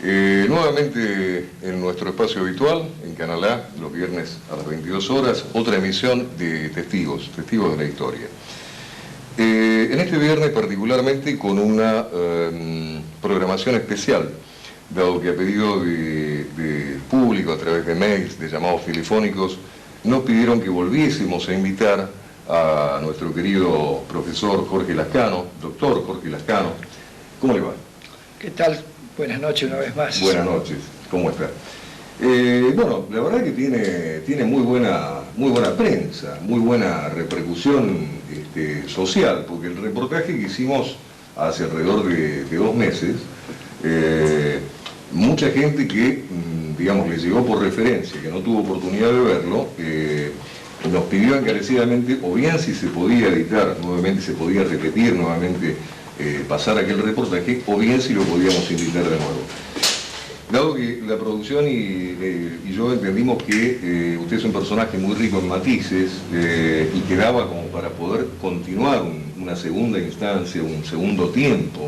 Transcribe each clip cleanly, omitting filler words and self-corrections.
Nuevamente en nuestro espacio habitual, en Canal A, los viernes a las 22 horas, otra emisión de Testigos de la Historia. En este viernes particularmente con una programación especial, dado que a pedido de público, a través de mails, de llamados telefónicos, nos pidieron que volviésemos a invitar a nuestro querido profesor Jorge Lascano, doctor Jorge Lascano. ¿Cómo le va? ¿Qué tal? Buenas noches una vez más. Buenas noches, ¿cómo está? Bueno, la verdad que tiene muy buena prensa, muy buena repercusión social, porque el reportaje que hicimos hace alrededor de 2 meses, mucha gente que, digamos, le llegó por referencia, que no tuvo oportunidad de verlo, nos pidió encarecidamente, o bien si se podía editar nuevamente, se podía repetir nuevamente, pasar aquel reportaje, o bien si lo podíamos invitar de nuevo. Dado que la producción y yo entendimos que usted es un personaje muy rico en matices y que daba como para poder continuar una segunda instancia, un segundo tiempo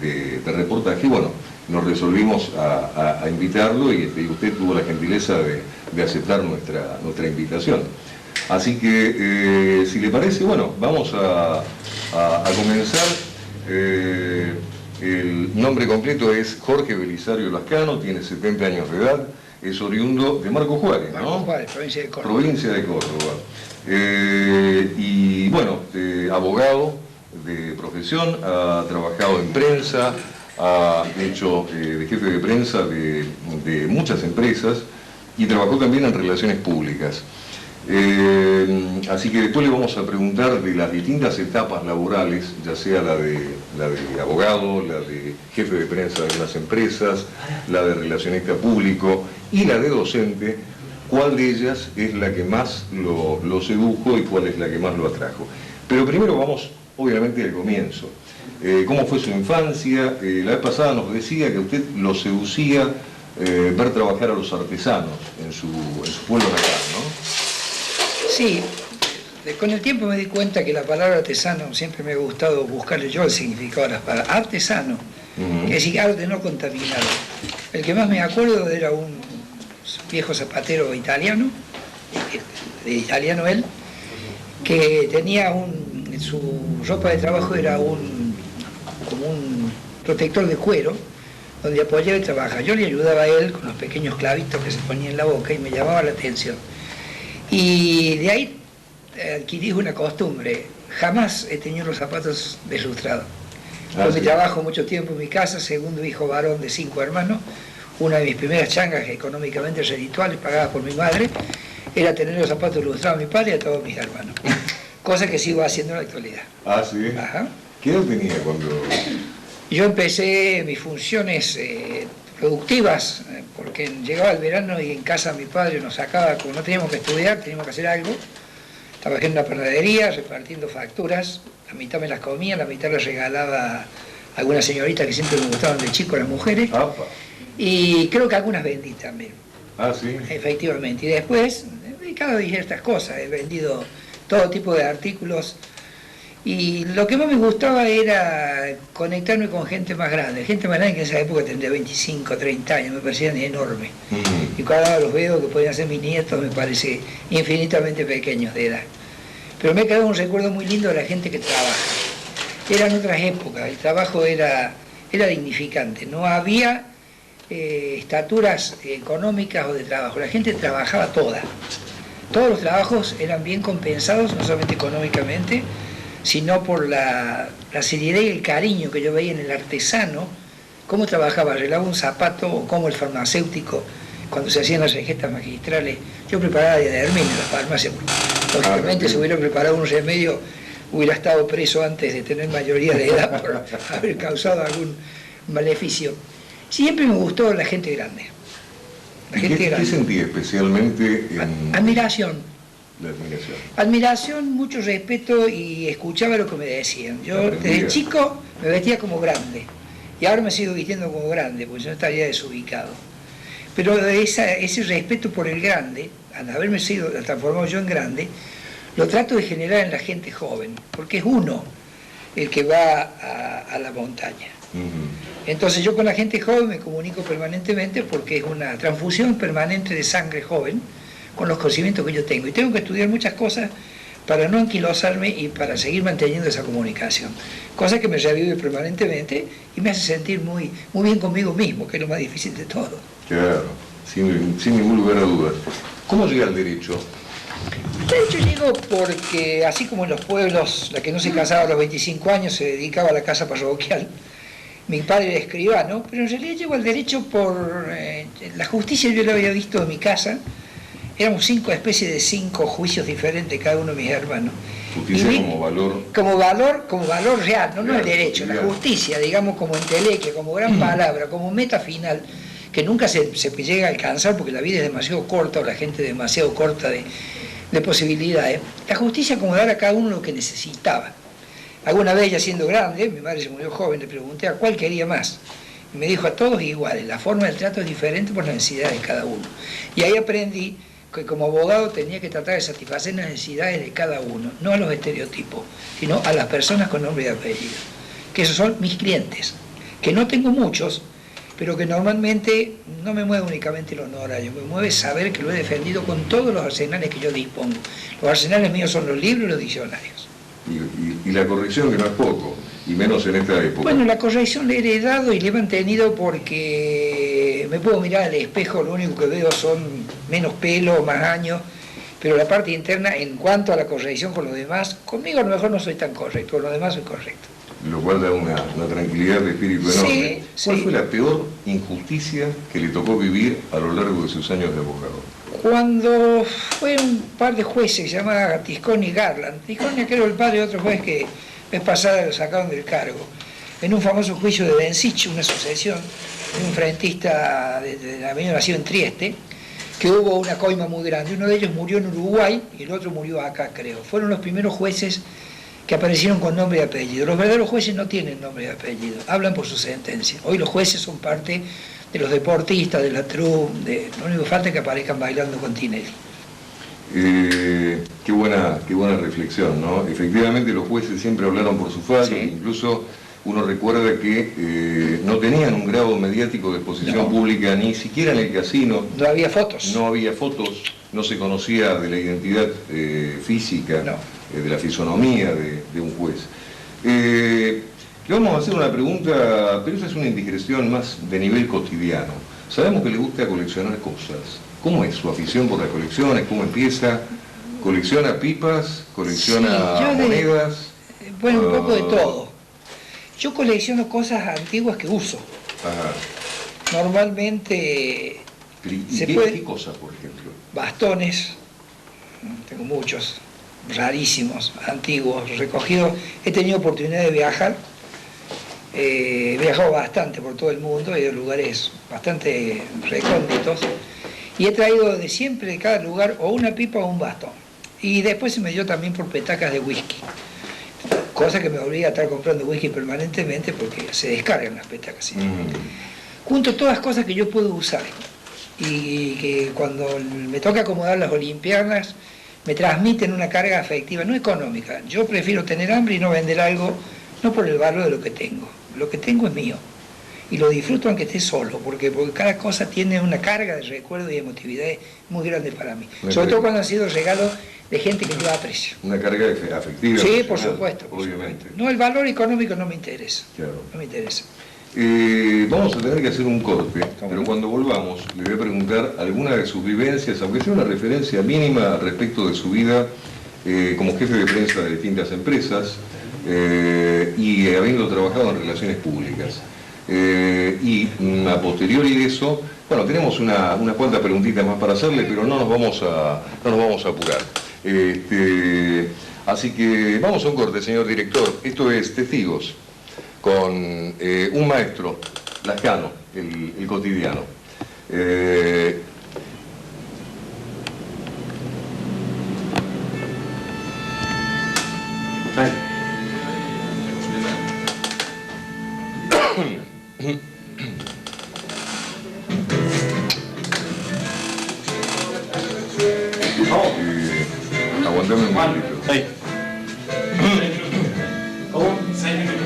de reportaje, bueno, nos resolvimos a invitarlo y usted tuvo la gentileza de aceptar nuestra invitación. Así que, si le parece, bueno, vamos a comenzar. El nombre completo es Jorge Belisario Lascano, tiene 70 años de edad, es oriundo de Marcos Juárez, ¿no? Marcos Juárez, provincia de Córdoba. Provincia de Córdoba. Y bueno, abogado de profesión, ha trabajado en prensa, ha hecho de jefe de prensa de muchas empresas y trabajó también en relaciones públicas. Así que después le vamos a preguntar de las distintas etapas laborales, ya sea la de abogado, la de jefe de prensa de las empresas, la de relacionista público y la de docente, cuál de ellas es la que más lo sedujo y cuál es la que más lo atrajo. Pero primero vamos, obviamente, al comienzo. ¿Cómo fue su infancia? La vez pasada nos decía que a usted lo seducía ver trabajar a los artesanos en su pueblo natal, ¿no? Sí, con el tiempo me di cuenta que la palabra artesano siempre me ha gustado buscarle yo el significado de las palabras. Artesano, es decir, arte no contaminado. El que más me acuerdo era un viejo zapatero italiano, él, que tenía su ropa de trabajo era como un protector de cuero, donde apoyaba y trabajaba. Yo le ayudaba a él con los pequeños clavitos que se ponía en la boca y me llamaba la atención. Y de ahí adquirí una costumbre. Jamás he tenido los zapatos deslustrados. Yo me trabajo mucho tiempo en mi casa, segundo hijo varón de 5 hermanos. Una de mis primeras changas económicamente redituales, pagadas por mi madre, era tener los zapatos lustrados a mi padre y a todos mis hermanos. Cosa que sigo haciendo en la actualidad. Ah, sí. Ajá. ¿Qué edad tenía cuando...? Yo empecé mis funciones productivas, porque llegaba el verano y en casa mi padre nos sacaba, como no teníamos que estudiar, teníamos que hacer algo. Trabajé en una panadería repartiendo facturas, la mitad me las comía, la mitad las regalaba a algunas señoritas que siempre me gustaban de chico, las mujeres. Apa. Y creo que algunas vendí también. Ah, sí. Efectivamente. Y después, cada día estas cosas, he vendido todo tipo de artículos. Y lo que más me gustaba era conectarme con gente más grande que en esa época tendría 25, 30 años, me parecían enormes. Y cuando ahora los veo que podían ser mis nietos, me parece infinitamente pequeños de edad. Pero me ha quedado un recuerdo muy lindo de la gente que trabaja. Eran otras épocas, el trabajo era dignificante, no había estaturas económicas o de trabajo, la gente trabajaba toda. Todos los trabajos eran bien compensados, no solamente económicamente, sino por la seriedad y el cariño que yo veía en el artesano, cómo trabajaba, arreglaba un zapato, o cómo el farmacéutico, cuando se hacían las recetas magistrales, yo preparaba diadermina en la farmacia, lógicamente si hubiera preparado un remedio, hubiera estado preso antes de tener mayoría de edad por haber causado algún maleficio. Siempre me gustó la gente grande. ¿Qué sentí especialmente en...? Admiración. La admiración. Admiración, mucho respeto y escuchaba lo que me decían. Yo desde chico me vestía como grande y ahora me sigo vistiendo como grande porque yo no estaría desubicado. Pero ese respeto por el grande, al haberme sido transformado yo en grande, lo trato de generar en la gente joven, porque es uno el que va a la montaña. Entonces yo con la gente joven me comunico permanentemente porque es una transfusión permanente de sangre joven con los conocimientos que yo tengo. Y tengo que estudiar muchas cosas para no anquilosarme y para seguir manteniendo esa comunicación. Cosa que me revive permanentemente y me hace sentir muy, muy bien conmigo mismo, que es lo más difícil de todo. Claro, sin ningún lugar a dudas. ¿Cómo llega el derecho? El derecho llegó porque, así como en los pueblos, la que no se casaba a los 25 años se dedicaba a la casa parroquial, mi padre era escribano, pero en realidad llegó al derecho por la justicia. Yo la había visto en mi casa. Éramos 5 especies de 5 juicios diferentes, cada uno de mis hermanos. Justicia como valor. Como valor real, no el derecho, la justicia, digamos, como entelequia, como gran palabra, como meta final, que nunca se llega a alcanzar porque la vida es demasiado corta o la gente es demasiado corta de posibilidades. La justicia como dar a cada uno lo que necesitaba. Alguna vez, ya siendo grande, mi madre se murió joven, le pregunté a cuál quería más. Y me dijo a todos iguales, la forma del trato es diferente por las necesidades de cada uno. Y ahí aprendí que como abogado tenía que tratar de satisfacer las necesidades de cada uno, no a los estereotipos, sino a las personas con nombre y apellido, que esos son mis clientes, que no tengo muchos, pero que normalmente no me mueve únicamente el honorario, me mueve saber que lo he defendido con todos los arsenales que yo dispongo. Los arsenales míos son los libros y los diccionarios. Y la corrección, que no es poco, y menos en esta época. Bueno, la corrección la he heredado y la he mantenido porque me puedo mirar al espejo, lo único que veo son menos pelo, más años, pero la parte interna, en cuanto a la corrección con los demás, conmigo a lo mejor no soy tan correcto, con los demás soy correcto. Lo cual da una tranquilidad de espíritu enorme. ¿Cuál fue la peor injusticia que le tocó vivir a lo largo de sus años de abogado? Cuando fue un par de jueces que se llamaban Tisconi y Garland. Tisconi, que era el padre de otro juez que vez pasada lo sacaron del cargo, en un famoso juicio de Bencich, una sucesión de un frentista había nacido en Trieste, que hubo una coima muy grande. Uno de ellos murió en Uruguay y el otro murió acá, creo. Fueron los primeros jueces que aparecieron con nombre y apellido. Los verdaderos jueces no tienen nombre y apellido, hablan por su sentencia. Hoy los jueces son parte de los deportistas, de la troupe, lo único que falta es que aparezcan bailando con Tinelli. Qué buena reflexión, ¿no? Efectivamente los jueces siempre hablaron por su fallo, sí. Incluso uno recuerda que no tenían un grado mediático de exposición pública, ni siquiera en el casino. No había fotos. No había fotos, no se conocía de la identidad física, de la fisonomía de un juez. Le vamos a hacer una pregunta, pero esa es una indigresión más de nivel cotidiano. Sabemos que le gusta coleccionar cosas. ¿Cómo es su afición por las colecciones? ¿Cómo empieza? ¿Colecciona pipas? ¿Colecciona monedas? Bueno, un poco de todo. Yo colecciono cosas antiguas que uso. Ajá. Normalmente... ¿Qué cosas, por ejemplo? Bastones, tengo muchos, rarísimos, antiguos, recogidos. He tenido oportunidad de viajar. He viajado bastante por todo el mundo, he ido a lugares bastante recónditos. Y he traído de siempre, de cada lugar, o una pipa o un bastón. Y después se me dio también por petacas de whisky. Cosa que me obliga a estar comprando whisky permanentemente porque se descargan las petacas. Junto todas cosas que yo puedo usar. Y que cuando me toca acomodar las olimpiadas, me transmiten una carga afectiva, no económica. Yo prefiero tener hambre y no vender algo, no por el valor de lo que tengo. Lo que tengo es mío. Y lo disfruto aunque esté solo, porque cada cosa tiene una carga de recuerdo y emotividad muy grande para mí. Sobre todo cuando han sido regalos de gente que yo aprecio. Una carga afectiva. Sí, por supuesto. Obviamente. No, el valor económico no me interesa. Claro. No me interesa. Vamos a tener que hacer un corte, pero cuando volvamos le voy a preguntar alguna de sus vivencias, aunque sea una referencia mínima respecto de su vida como jefe de prensa de distintas empresas y habiendo trabajado en relaciones públicas. Y a posteriori de eso, bueno, tenemos unas cuantas preguntitas más para hacerle, pero no nos vamos a apurar. Así que vamos a un corte, señor director. Esto es Testigos, con un maestro, Lascano, el cotidiano. Aguantame un momentito.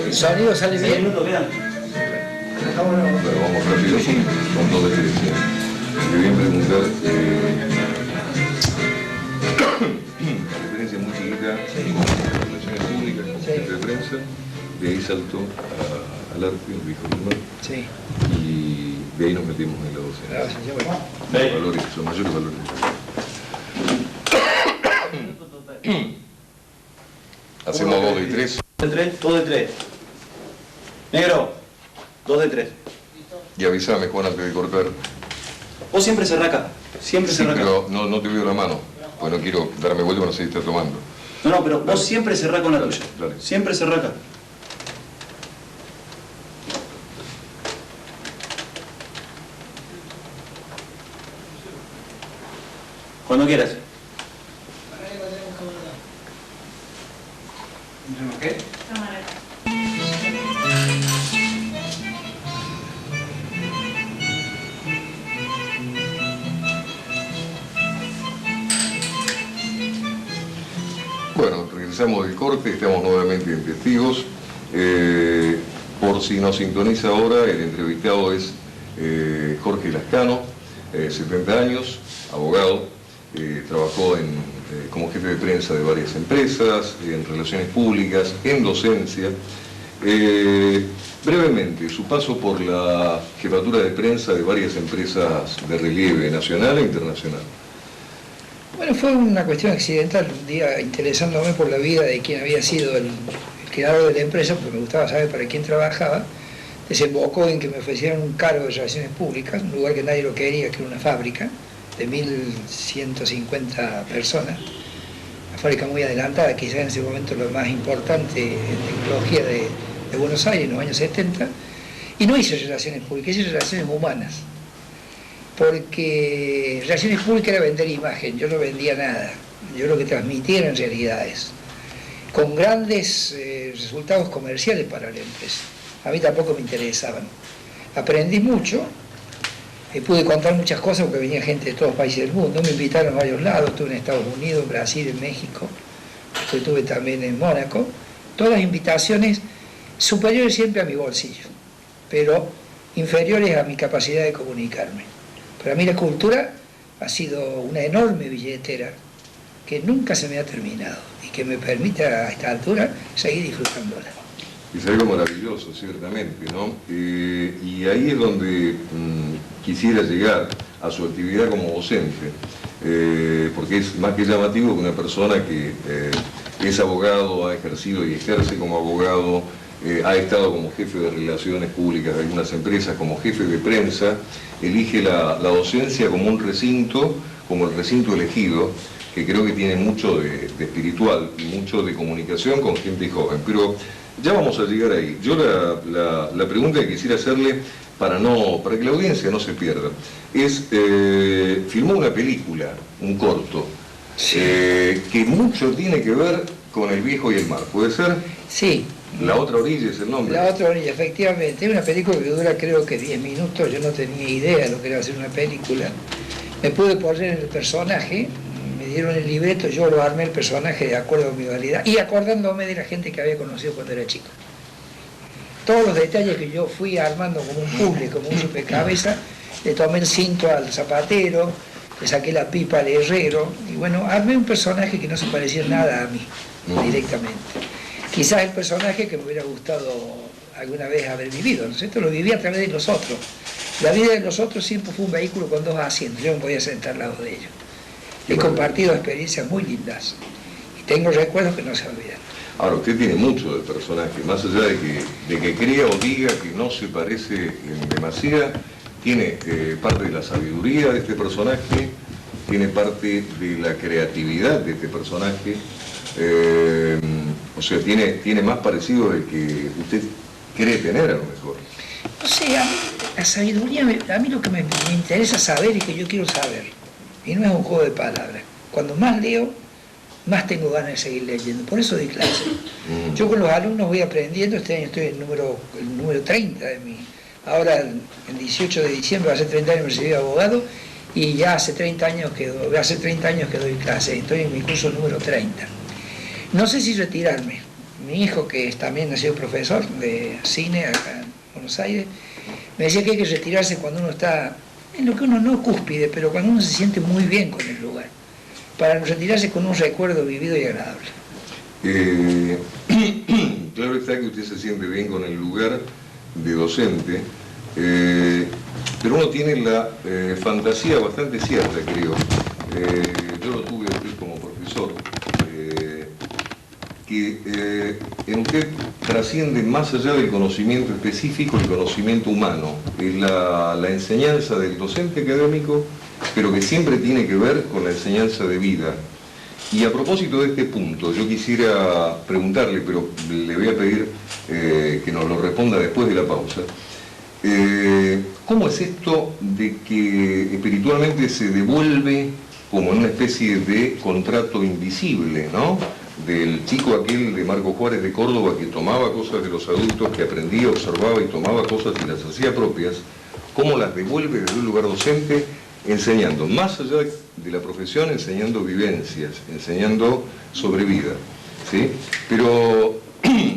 ¿El sonido sale bien? Bueno, vamos rápido, son dos de tres. Te voy a preguntar, la referencia muy chiquita, con relaciones públicas, con jefe de prensa, de ahí saltó al arte, el viejo Guzmán, y de ahí nos metimos en la docencia. Los valores, los mayores valores. Hacemos 2 de 3. 2 de 3, 2 de 3. Negro, 2 de 3. Y avísame, Juan, antes de cortar. Vos siempre cerrá acá. Siempre cerrá acá. Pero no te veo la mano, pues no quiero darme vuelta, no sé si estás tomando. No, pero vos siempre cerrá con la tuya. Dale. Siempre cerrá acá. Cuando quieras. ¿Qué? Bueno, regresamos del corte, estamos nuevamente en Testigos. Por si nos sintoniza ahora, el entrevistado es Jorge Lascano, 70 años, abogado, trabajó como jefe de prensa de varias empresas, en relaciones públicas, en docencia. Brevemente, su paso por la jefatura de prensa de varias empresas de relieve nacional e internacional. Bueno, fue una cuestión accidental, un día interesándome por la vida de quien había sido el creador de la empresa, porque me gustaba saber para quién trabajaba, desembocó en que me ofrecieran un cargo de relaciones públicas, un lugar que nadie lo quería, que era una fábrica de 1.150 personas, una fábrica muy adelantada, quizás en ese momento lo más importante en tecnología de Buenos Aires en los años 70, y no hice relaciones públicas, hice relaciones humanas, porque relaciones públicas era vender imagen, yo no vendía nada, yo lo que transmitía eran realidades, con grandes resultados comerciales para la empresa. A mí tampoco me interesaban. Aprendí mucho, pude contar muchas cosas porque venía gente de todos los países del mundo, me invitaron a varios lados, estuve en Estados Unidos, en Brasil, en México, estuve también en Mónaco, todas las invitaciones superiores siempre a mi bolsillo, pero inferiores a mi capacidad de comunicarme. Para mí la cultura ha sido una enorme billetera que nunca se me ha terminado y que me permite a esta altura seguir disfrutándola. Es algo maravilloso, ciertamente, ¿no? Y ahí es donde quisiera llegar a su actividad como docente, porque es más que llamativo que una persona que es abogado, ha ejercido y ejerce como abogado, ha estado como jefe de relaciones públicas de algunas empresas, como jefe de prensa, elige la docencia como un recinto, como el recinto elegido, que creo que tiene mucho de espiritual y mucho de comunicación con gente joven. Pero ya vamos a llegar ahí. Yo la pregunta que quisiera hacerle, para que la audiencia no se pierda, es, filmó una película, un corto, Sí. Que mucho tiene que ver con El viejo y el mar, ¿puede ser? Sí. La otra orilla es el nombre. La otra orilla, efectivamente. Es una película que dura creo que 10 minutos, yo no tenía idea de lo que era hacer una película. Me pude poner en el personaje, me dieron el libreto, yo lo armé el personaje de acuerdo a mi validad y acordándome de la gente que había conocido cuando era chico. Todos los detalles que yo fui armando como un puzzle, como un rompecabezas, le tomé el cinto al zapatero, le saqué la pipa al herrero y bueno, armé un personaje que no se parecía nada a mí, directamente. Quizás el personaje que me hubiera gustado alguna vez haber vivido, ¿no es cierto? Lo viví a través de los otros. La vida de los otros siempre fue un vehículo con dos asientos, yo me podía sentar al lado de ellos. He compartido experiencias muy lindas y tengo recuerdos que no se olvidan. Ahora, usted tiene mucho del personaje, más allá de que crea o diga que no se parece en demasía, tiene parte de la sabiduría de este personaje, tiene parte de la creatividad de este personaje, o sea, tiene más parecido del que usted cree tener a lo mejor. O sea, la sabiduría, a mí lo que me interesa saber es que yo quiero saber, y no es un juego de palabras. Cuando más leo, más tengo ganas de seguir leyendo, por eso doy clase. Yo con los alumnos voy aprendiendo, este año estoy en el número 30 de mi... Ahora, el 18 de diciembre, va a ser 30 años, me recibí de abogado, y ya hace 30 años que doy clase, estoy en mi curso número 30. No sé si retirarme. Mi hijo, que también ha sido profesor de cine acá en Buenos Aires, Me decía que hay que retirarse cuando uno está, en lo que uno no cúspide, pero cuando uno se siente muy bien con el lugar, para retirarse con un recuerdo vivido y agradable. Claro está que usted se siente bien con el lugar de docente, pero uno tiene la fantasía bastante cierta, creo. Yo lo tuve usted como profesor, que en usted trasciende más allá del conocimiento específico el conocimiento humano. Es la enseñanza del docente académico, pero que siempre tiene que ver con la enseñanza de vida. Y a propósito de este punto, yo quisiera preguntarle, pero le voy a pedir que nos lo responda después de la pausa. ¿Cómo es esto de que espiritualmente se devuelve como en una especie de contrato invisible, ¿no? Del chico aquel de Marco Juárez de Córdoba que tomaba cosas de los adultos, que aprendía, observaba y tomaba cosas y las hacía propias, cómo las devuelve desde un lugar docente, enseñando, más allá de la profesión, enseñando vivencias, enseñando sobre vida, ¿sí? Pero,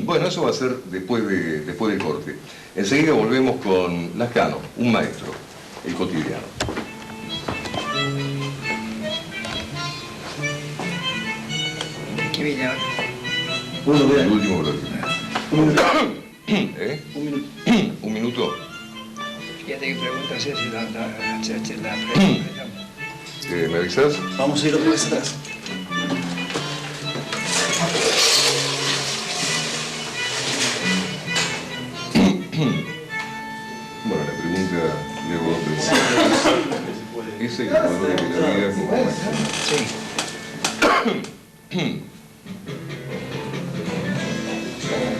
bueno, eso va a ser después del corte. Enseguida volvemos con Lascano, un maestro, el cotidiano. ¿Qué viene ahora? El último bloque. Un minuto. ¿Eh? Un minuto. ¿Un minuto? Fíjate que pregunta si la pregunta. ¿Me avisás? Vamos a ir otra vez atrás. Bueno, la pregunta le hago dos preguntas. ¿Ese es el valor de la vida como maestro? Sí.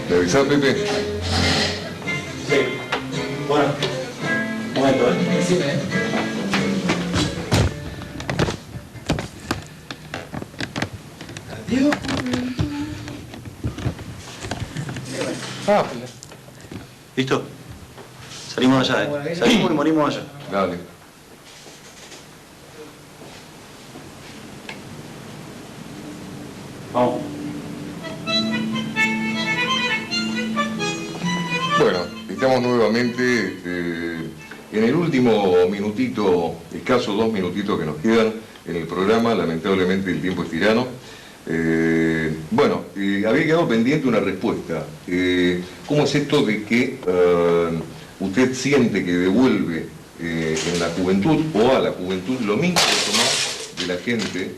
¿Me avisás, Pepe? Sí. Bueno. Un momento, ¿eh? Diego. ¿Listo? Salimos allá, ¿eh? Salimos y morimos allá. Dale. Vamos. Bueno, estamos nuevamente en el último minutito, escasos 2 minutitos que nos quedan en el programa. Lamentablemente el tiempo es tirano. Bueno, había quedado pendiente una respuesta. ¿Cómo es esto de que usted siente que devuelve en la juventud o a la juventud lo mismo que tomó de la gente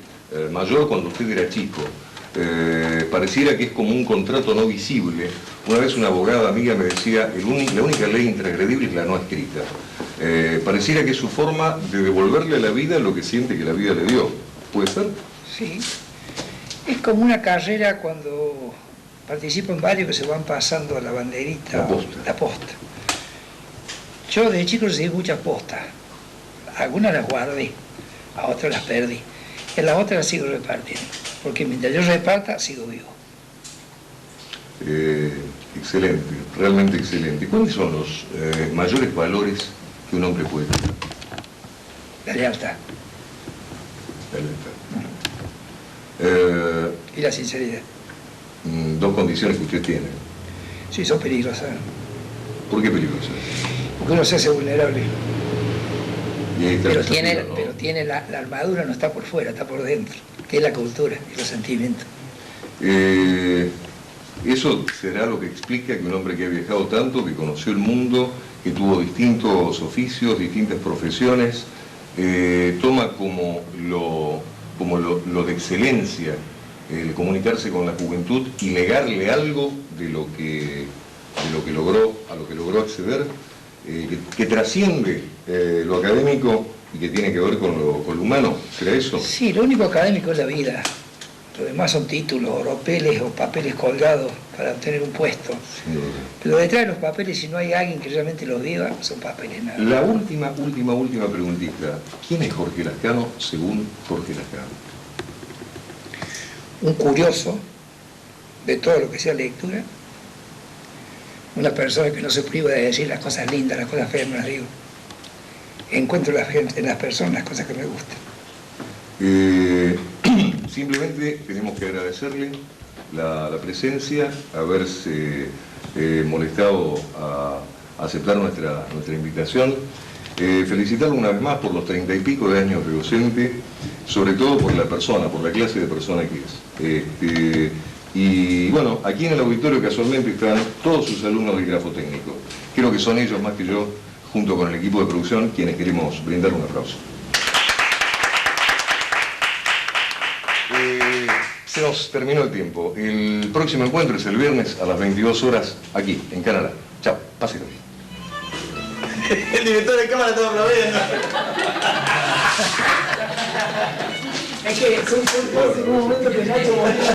mayor cuando usted era chico? Pareciera que es como un contrato no visible. Una vez una abogada amiga me decía, la única ley intransgredible es la no escrita. Pareciera que es su forma de devolverle a la vida lo que siente que la vida le dio. ¿Puede ser? Sí. Es como una carrera cuando participo en varios que se van pasando a la banderita, La posta. Yo de chico recibí muchas postas. Algunas las guardé, a otras las perdí. En las otras las sigo repartiendo, porque mientras yo reparta, sigo vivo. Excelente, realmente excelente. ¿Cuáles son los mayores valores que un hombre puede tener? La lealtad. La lealtad. Y la sinceridad. Dos condiciones que usted tiene. Sí, son peligrosas. ¿Por qué peligrosas? Porque uno se hace vulnerable. Y ahí está el desafío, ¿no? Pero tiene la armadura, no está por fuera, está por dentro, que es la cultura y los sentimientos. Eso será lo que explica que un hombre que ha viajado tanto, que conoció el mundo, que tuvo distintos oficios, distintas profesiones, toma como lo de excelencia el comunicarse con la juventud y legarle algo de lo que logró acceder, que trasciende lo académico y que tiene que ver con lo humano. ¿Será eso? Sí, lo único académico es la vida. Lo demás son títulos, oropeles o papeles colgados para obtener un puesto. Sí. Pero detrás de los papeles, si no hay alguien que realmente los viva, son papeles nada. La última preguntita. ¿Quién es Jorge Lascano según Jorge Lascano? Un curioso de todo lo que sea lectura, una persona que no se priva de decir las cosas lindas, las cosas feas, me las digo. Encuentro en las personas las cosas que me gustan. Simplemente tenemos que agradecerle la presencia, haberse molestado aceptar nuestra invitación. Felicitarlo una vez más por los 30 y pico de años de docente, sobre todo por la persona, por la clase de persona que es. Y bueno, aquí en el auditorio casualmente están todos sus alumnos del grafo técnico. Creo que son ellos más que yo, junto con el equipo de producción, quienes queremos brindar un aplauso. Se nos terminó el tiempo. El próximo encuentro es el viernes a las 22 horas aquí, en Canadá. Chao, pásenlo bien. El director de cámara estaba aplaudiendo. Es que fue un momento que Nacho